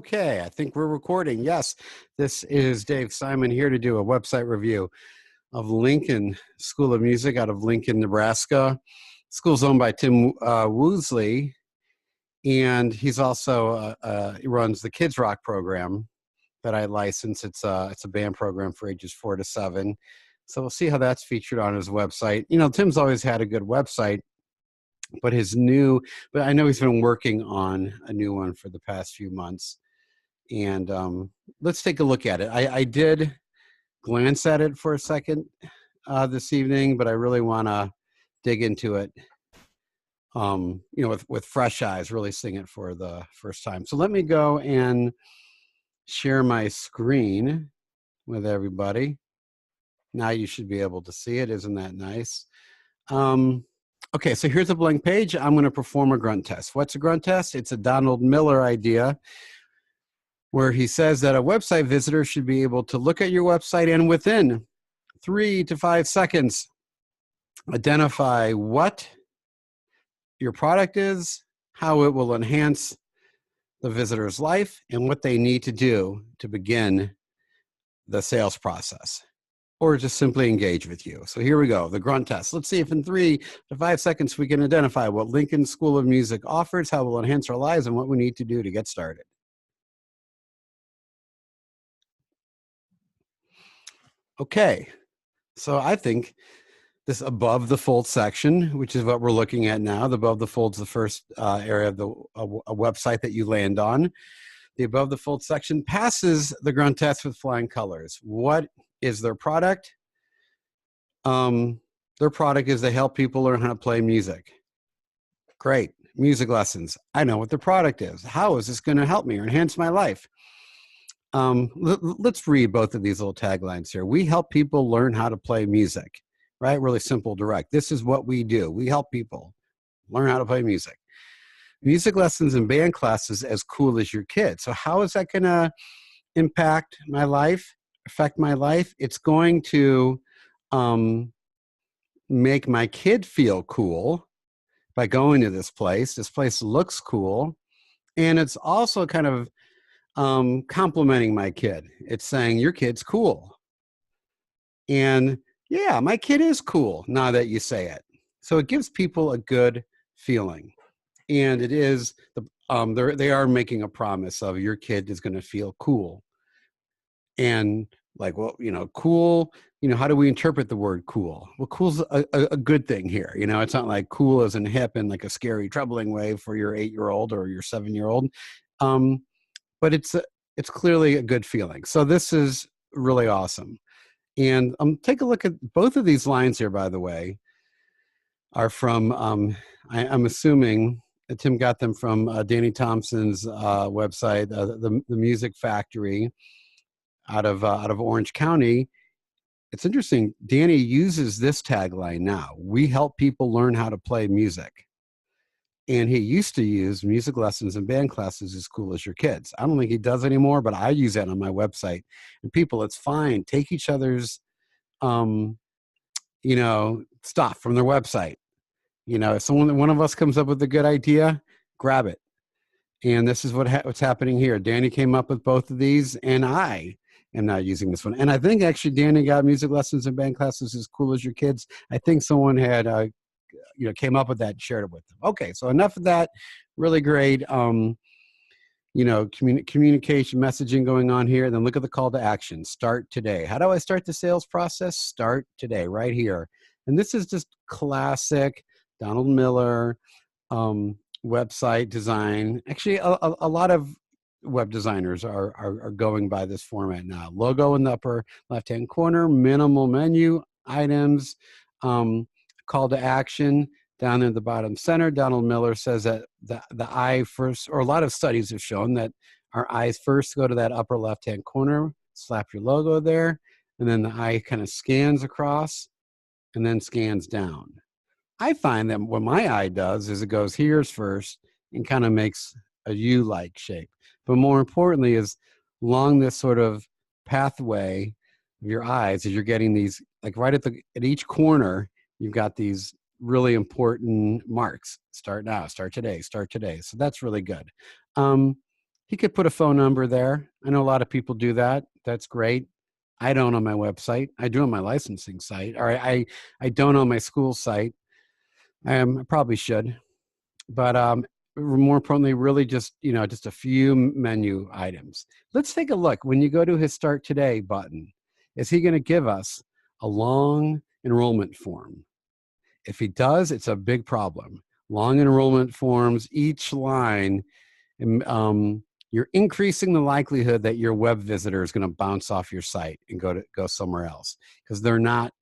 Okay, I think we're recording. Yes, this is Dave Simon here to do a website review of Lincoln School of Music out of Lincoln, Nebraska. School's owned by Tim Woosley, and he's also he runs the Kids Rock program that I license. It's a band program for ages 4 to 7. So we'll see how that's featured on his website. You know, Tim's always had a good website, but but I know he's been working on a new one for the past few months. And let's take a look at it. I did glance at it for a second this evening, but I really want to dig into it, with fresh eyes, really seeing it for the first time. So let me go and share my screen with everybody. Now you should be able to see it. Isn't that nice? Okay, so here's a blank page. I'm going to perform a grunt test. What's a grunt test? It's a Donald Miller idea, where he says that a website visitor should be able to look at your website and within 3 to 5 seconds identify what your product is, how it will enhance the visitor's life, and what they need to do to begin the sales process or just simply engage with you. So here we go, the grunt test. Let's see if in 3 to 5 seconds we can identify what Lincoln School of Music offers, how it will enhance our lives, and what we need to do to get started. Okay, so I think this above the fold section, which is what we're looking at now. The above the fold is the first area of a website that you land on. The above the fold section passes the grunt test with flying colors. What is their product? Their product is they help people learn how to play music. Great. Music lessons. I know what their product is. How is this going to help me or enhance my life? Let's read both of these little taglines here. We help people learn how to play music, right? Really simple, direct. This is what we do. We help people learn how to play music. Music lessons and band classes as cool as your kid. So how is that going to impact my life, affect my life? It's going to make my kid feel cool by going to this place. This place looks cool. And it's also kind of complimenting my kid. It's saying, your kid's cool. And yeah, my kid is cool now that you say it. So it gives people a good feeling. And it is, they are making a promise of your kid is going to feel cool. And like, well, cool, how do we interpret the word cool? Well, cool's a good thing here. It's not like cool as in hip in like a scary, troubling way for your 8-year-old or your 7-year-old. But it's clearly a good feeling. So this is really awesome. And take a look at both of these lines here, by the way, are from, I'm assuming Tim got them from Danny Thompson's website, the Music Factory out of Orange County. It's interesting. Danny uses this tagline now. We help people learn how to play music. And he used to use music lessons and band classes as cool as your kids. I don't think he does anymore, but I use that on my website. And people, it's fine. Take each other's, stuff from their website. If one of us comes up with a good idea, grab it. And this is what's happening here. Danny came up with both of these, and I am not using this one. And I think actually Danny got music lessons and band classes as cool as your kids. I think someone had came up with that and shared it with them. Okay, so enough of that. Really great, communication messaging going on here. Then look at the call to action. Start today. How do I start the sales process? Start today, right here. And this is just classic Donald Miller website design. Actually, a lot of web designers are going by this format now. Logo in the upper left-hand corner, minimal menu items, call to action down in the bottom center. Donald Miller says that the eye first, or a lot of studies have shown that our eyes first go to that upper left-hand corner, slap your logo there, and then the eye kind of scans across and then scans down. I find that what my eye does is it goes here's first and kind of makes a U-like shape. But more importantly is along this sort of pathway of your eyes, as you're getting these, like right at each corner, you've got these really important marks. Start now, start today, start today. So that's really good. He could put a phone number there. I know a lot of people do that. That's great. I don't on my website. I do on my licensing site, or I don't on my school site. I probably should, but more importantly, really just just a few menu items. Let's take a look. When you go to his Start Today button, is he going to give us a long enrollment form? If he does, it's a big problem. Long enrollment forms, each line, you're increasing the likelihood that your web visitor is going to bounce off your site and go somewhere else, because they're not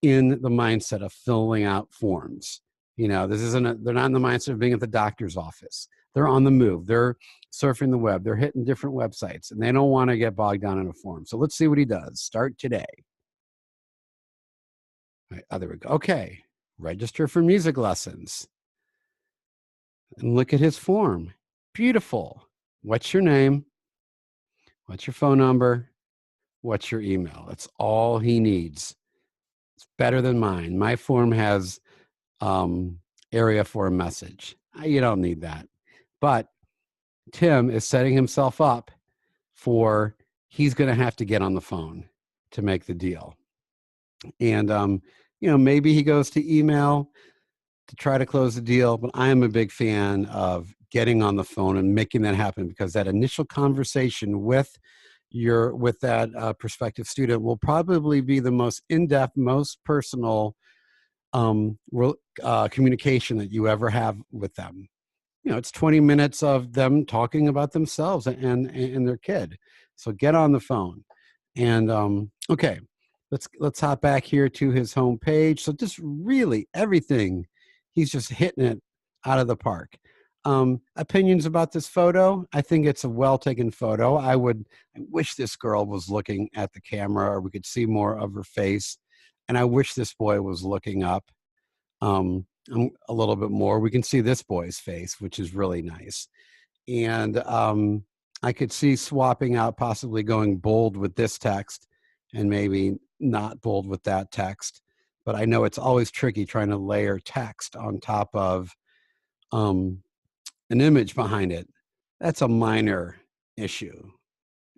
in the mindset of filling out forms. They're not in the mindset of being at the doctor's office. They're on the move. They're surfing the web. They're hitting different websites, and they don't want to get bogged down in a form. So let's see what he does. Start today. All right, there we go. Okay, register for music lessons. And look at his form. Beautiful. What's your name? What's your phone number? What's your email? That's all he needs. It's better than mine. My form has area for a message. You don't need that. But Tim is setting himself up for, he's going to have to get on the phone to make the deal. And, maybe he goes to email to try to close the deal, but I am a big fan of getting on the phone and making that happen, because that initial conversation with that prospective student will probably be the most in-depth, most personal communication that you ever have with them. It's 20 minutes of them talking about themselves and their kid. So get on the phone. And okay, let's hop back here to his home page. So just really everything, he's just hitting it out of the park. Opinions about this photo? I think it's a well-taken photo. I wish this girl was looking at the camera, or we could see more of her face. And I wish this boy was looking up a little bit more. We can see this boy's face, which is really nice. And I could see swapping out, possibly going bold with this text and maybe not bold with that text. But I know it's always tricky trying to layer text on top of an image behind it. That's a minor issue,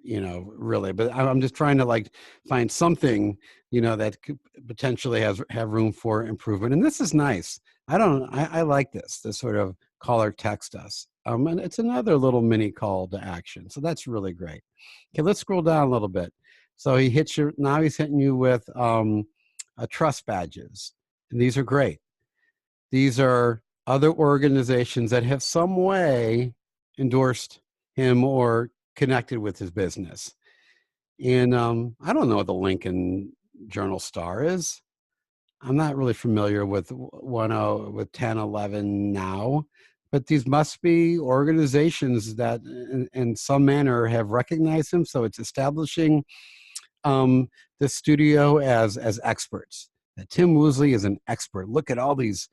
really. But I'm just trying to find something, that could potentially have room for improvement. And this is nice. I like this sort of call or text us. And it's another little mini call to action. So that's really great. Okay, let's scroll down a little bit. So now he's hitting you with trust badges. And these are great. These are other organizations that have some way endorsed him or connected with his business. And I don't know what the Lincoln Journal Star is. I'm not really familiar with 1011 now, but these must be organizations that in some manner have recognized him. So it's establishing the studio as experts. That Tim Woosley is an expert. Look at all these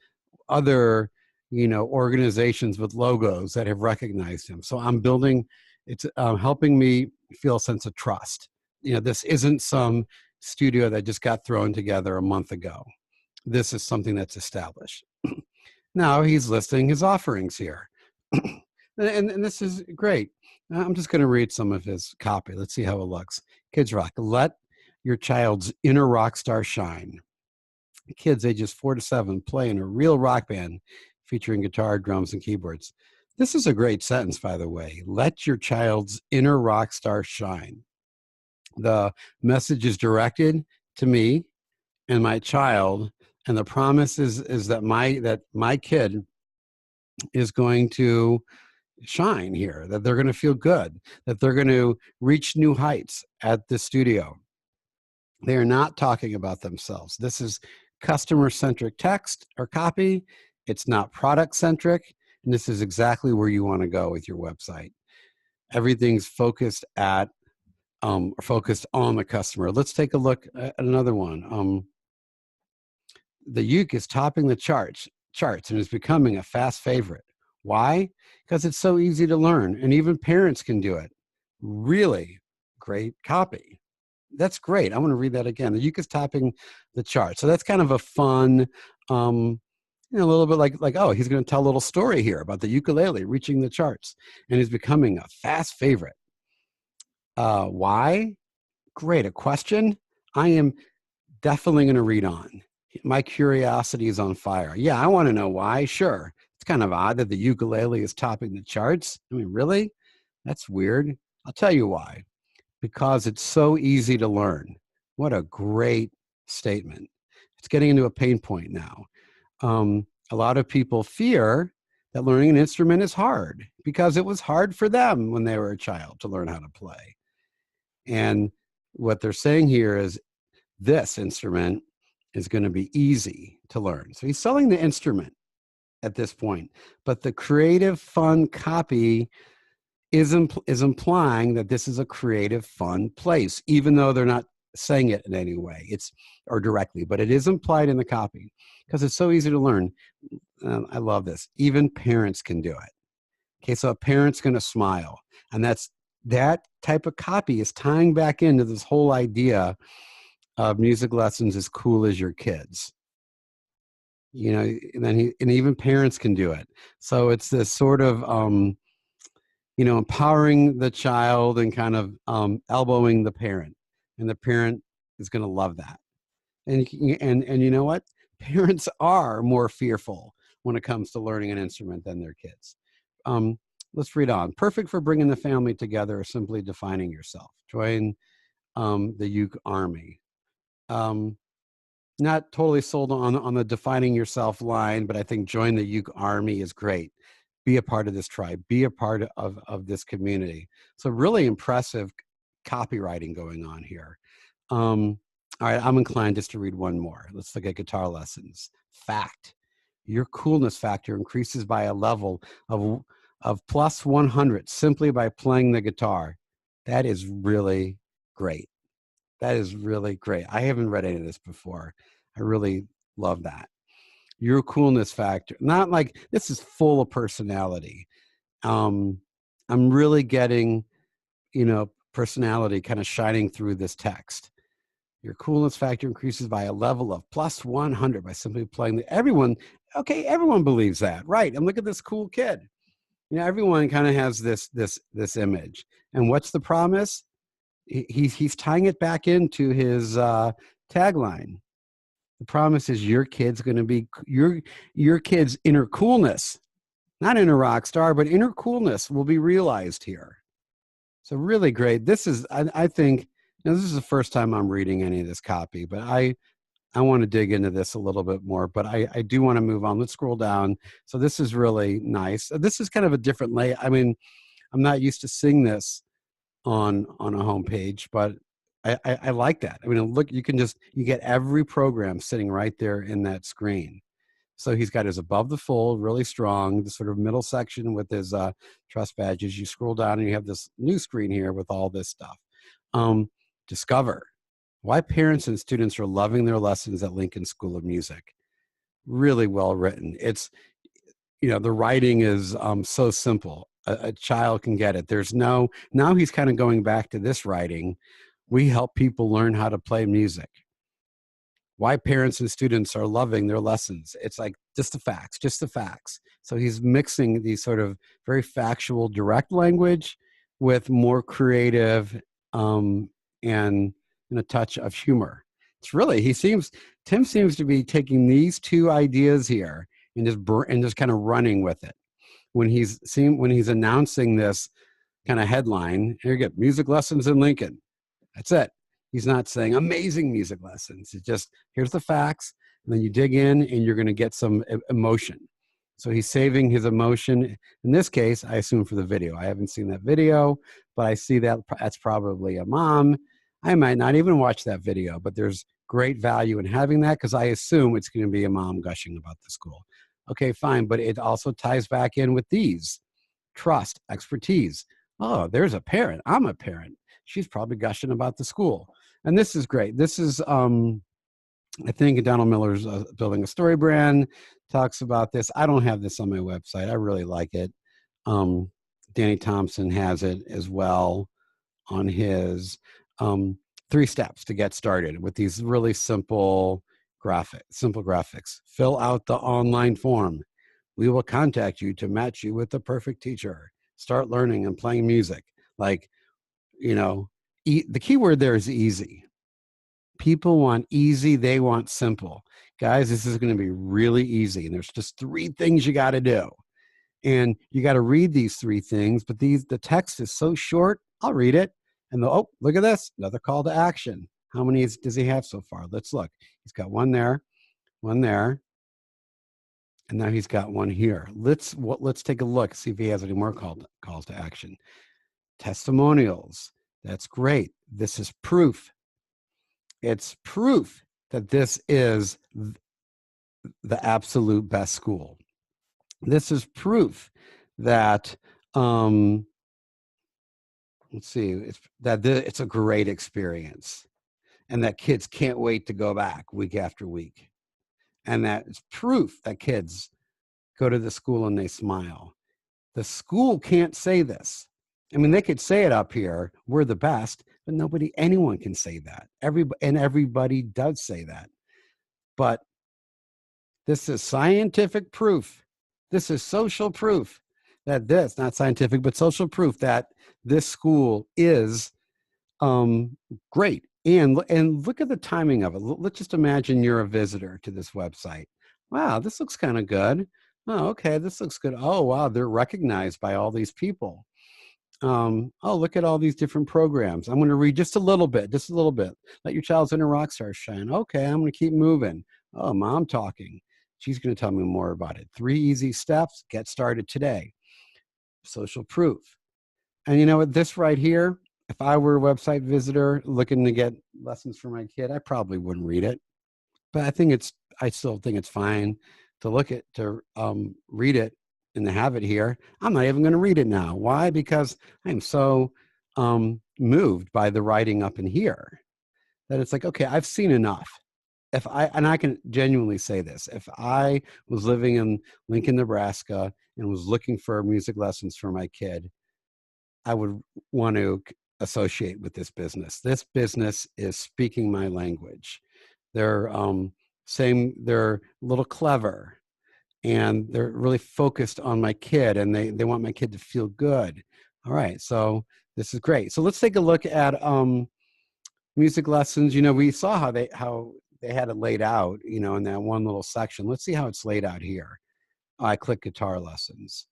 other organizations with logos that have recognized him. So I'm building, it's helping me feel a sense of trust. This isn't some studio that just got thrown together a month ago. This is something that's established. Now he's listing his offerings here. and this is great. I'm just going to read some of his copy. Let's see how it looks. Kids Rock. Let your child's inner rock star shine. Kids ages 4 to 7 play in a real rock band featuring guitar, drums, and keyboards. This is a great sentence, by the way. Let your child's inner rock star shine. The message is directed to me and my child, and the promise is that my kid is going to shine here, that they're going to feel good, that they're going to reach new heights at the studio. They are not talking about themselves. This is customer-centric text or copy. It's not product-centric, and this is exactly where you want to go with your website. Everything's focused focused on the customer. Let's take a look at another one. The Uke is topping the charts and is becoming a fast favorite. Why? Because it's so easy to learn, and even parents can do it. Really great copy. That's great. I want to read that again. The Uke is topping the chart. So that's kind of a fun, a little bit like, oh, he's going to tell a little story here about the ukulele reaching the charts, and he's becoming a fast favorite. Why? Great, a question. I am definitely going to read on. My curiosity is on fire. Yeah, I want to know why. Sure. It's kind of odd that the ukulele is topping the charts. I mean, really? That's weird. I'll tell you why. Because it's so easy to learn. What a great statement. It's getting into a pain point now. A lot of people fear that learning an instrument is hard because it was hard for them when they were a child to learn how to play. And what they're saying here is this instrument is going to be easy to learn. So he's selling the instrument at this point, but the creative, fun copy is implying that this is a creative, fun place, even though they're not saying it in any way, or directly, but it is implied in the copy because it's so easy to learn. I love this. Even parents can do it. Okay, so a parent's going to smile, and that type of copy is tying back into this whole idea of music lessons as cool as your kids. You know, and even parents can do it. So it's this sort of empowering the child and kind of elbowing the parent, and the parent is going to love that. And you know what? Parents are more fearful when it comes to learning an instrument than their kids. Let's read on. Perfect for bringing the family together or simply defining yourself. Join the Uke Army. Not totally sold on the defining yourself line, but I think join the Uke Army is great. Be a part of this tribe. Be a part of this community. So really impressive copywriting going on here. All right, I'm inclined just to read one more. Let's look at guitar lessons. Fact: your coolness factor increases by a level of plus 100 simply by playing the guitar. That is really great. That is really great. I haven't read any of this before. I really love that. Your coolness factor, not like this is full of personality. I'm really getting, personality kind of shining through this text. Your coolness factor increases by a level of plus 100 by simply playing everyone believes that, right? And look at this cool kid. Everyone kind of has this image. And what's the promise? He's tying it back into his tagline. The promise is your kid's going to be your kid's inner coolness, not inner rock star, but inner coolness will be realized here. So really great. This is, I think, this is the first time I'm reading any of this copy, but I want to dig into this a little bit more, but I do want to move on. Let's scroll down. So this is really nice. This is kind of a different layout. I mean, I'm not used to seeing this on a homepage, but I like that. I mean, look, you get every program sitting right there in that screen. So he's got his above the fold, really strong, the sort of middle section with his trust badges. You scroll down and you have this new screen here with all this stuff. Discover why parents and students are loving their lessons at Lincoln School of Music. Really well written. It's, the writing is so simple. A child can get it. Now he's kind of going back to this writing. We help people learn how to play music. Why parents and students are loving their lessons. It's like just the facts. So he's mixing these sort of very factual, direct language with more creative and a touch of humor. It's really, Tim seems to be taking these two ideas here and just kind of running with it. When he's announcing this kind of headline, here you get music lessons in Lincoln. That's it. He's not saying amazing music lessons. It's just, here's the facts, and then you dig in and you're going to get some emotion. So he's saving his emotion. In this case, I assume for the video. I haven't seen that video, but I see that's probably a mom. I might not even watch that video, but there's great value in having that because I assume it's going to be a mom gushing about the school. Okay, fine. But it also ties back in with these. Trust, expertise. Oh, there's a parent. I'm a parent. She's probably gushing about the school. And this is great. This is, I think Donald Miller's Building a Story brand, talks about this. I don't have this on my website. I really like it. Danny Thompson has it as well on his 3 steps to get started with these really simple, simple graphics. Fill out the online form. We will contact you to match you with the perfect teacher. Start learning and playing music. Like, you know, the key word there is easy. People want easy, they want simple. Guys, this is going to be really easy. And there's just 3 things you got to do. And you got to read these 3 things, but the text is so short, I'll read it. And oh, look at this, another call to action. How many does he have so far? Let's look. He's got one there, and now he's got one here. Let's take a look, see if he has any more calls to action. Testimonials. That's great. This is proof. It's proof that this is the absolute best school. This is proof that let's see, it's a great experience, and that kids can't wait to go back week after week. And that is proof that kids go to the school and they smile. The school can't say this. I mean, they could say it up here, we're the best, but anyone can say that. Everybody does say that. But this is scientific proof. This is social proof that not scientific, but social proof that this school is great. And look at the timing of it. Let's just imagine you're a visitor to this website. Wow, this looks kind of good. Oh, okay, this looks good. Oh, wow, they're recognized by all these people. Oh, look at all these different programs. I'm going to read just a little bit. Let your child's inner rock star shine. Okay, I'm going to keep moving. Oh, mom talking. She's going to tell me more about it. 3 easy steps. Get started today. Social proof. And you know what? This right here, if I were a website visitor looking to get lessons for my kid, I probably wouldn't read it. But I still think it's fine to read it and to have it here. I'm not even going to read it now. Why? Because I'm so moved by the writing up in here that it's like, okay, I've seen enough. And I can genuinely say this, if I was living in Lincoln, Nebraska, and was looking for music lessons for my kid, I would want to associate with this business. This business is speaking my language. They're they're a little clever, and they're really focused on my kid, and they want my kid to feel good. All right, so this is great. So let's take a look at music lessons. You know, we saw how they had it laid out, you know, in that one little section. Let's see how it's laid out here. I click guitar lessons.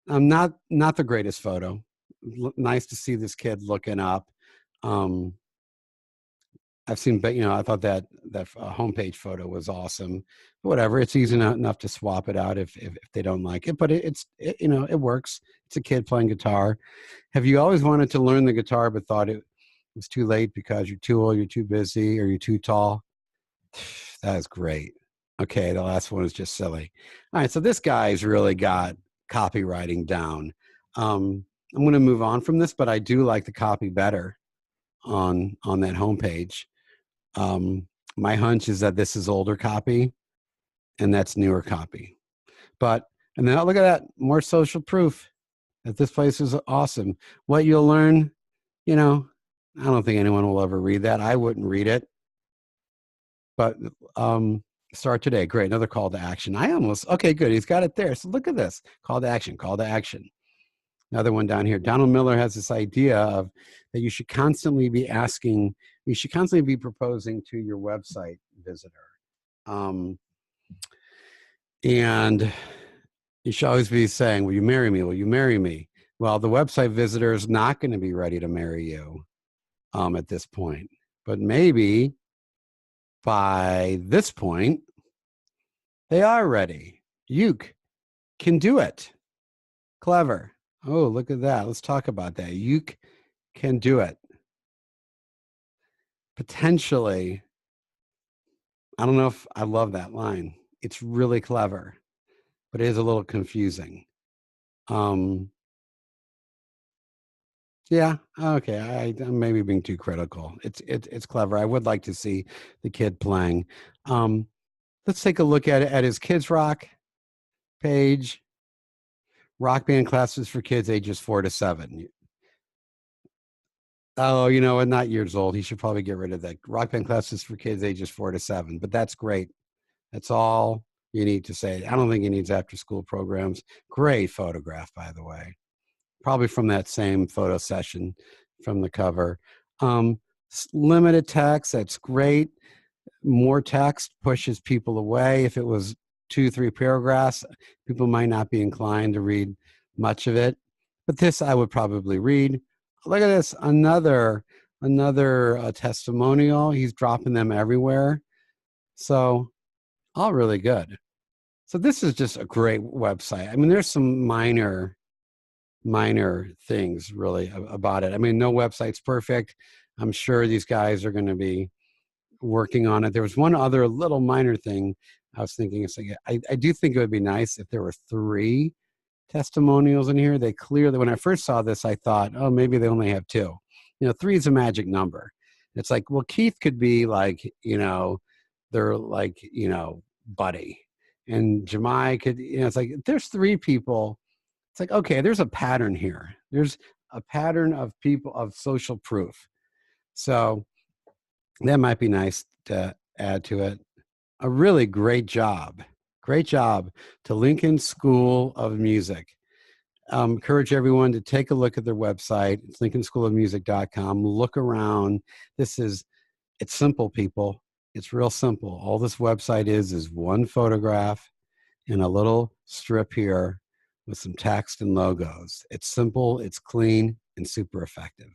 Not the greatest photo. Nice to see this kid looking up. I've seen, but you know, I thought that homepage photo was awesome. Whatever, it's easy enough to swap it out if they don't like it. But you know, it works. It's a kid playing guitar. Have you always wanted to learn the guitar but thought it was too late because you're too old, you're too busy, or you're too tall? That is great. Okay, the last one is just silly. All right, so this guy's really got copywriting down. I'm going to move on from this, but I do like the copy better on that homepage. My hunch is that this is older copy and that's newer copy. And then look at that, more social proof that this place is awesome. What you'll learn, you know, I don't think anyone will ever read that. I wouldn't read it. But start today. Great. Another call to action. Okay, good. He's got it there. So look at this. Call to action. Another one down here. Donald Miller has this idea of that you should constantly be proposing to your website visitor. And you should always be saying, will you marry me? Will you marry me? Well, the website visitor is not going to be ready to marry you at this point. But maybe by this point, they are ready. You can do it. Clever. Oh, look at that. Let's talk about that. You can do it. Potentially, I don't know if I love that line. It's really clever, but it is a little confusing. Yeah, okay. I'm maybe being too critical. It's clever. I would like to see the kid playing. Let's take a look at his Kids Rock page. Rock band classes for kids ages 4 to 7. Oh, you know, not years old. He should probably get rid of that. Rock band classes for kids ages 4 to 7, but that's great. That's all you need to say. I don't think he needs after school programs. Great photograph, by the way. Probably from that same photo session from the cover. Um, Limited text, that's great. More text pushes people away. If it was 2, 3 paragraphs, people might not be inclined to read much of it. But this I would probably read. Look at this, another testimonial. He's dropping them everywhere. So all really good. So this is just a great website. I mean, there's some minor things really about it. I mean, no website's perfect. I'm sure these guys are going to be working on it. There was one other little minor thing I was thinking. It's like, I do think it would be nice if there were 3 testimonials in here. They clearly, when I first saw this, I thought, oh, maybe they only have 2. 3 is a magic number. It's like, well, Keith could be like, they're like, buddy. And Jemai could, it's like, there's 3 people. It's like, okay, there's a pattern here. There's a pattern of people of social proof. So that might be nice to add to it. A really great job. Great job to Lincoln School of Music. Encourage everyone to take a look at their website. It's lincolnschoolofmusic.com. Look around. It's simple, people. It's real simple. All this website is one photograph and a little strip here with some text and logos. It's simple, it's clean, and super effective.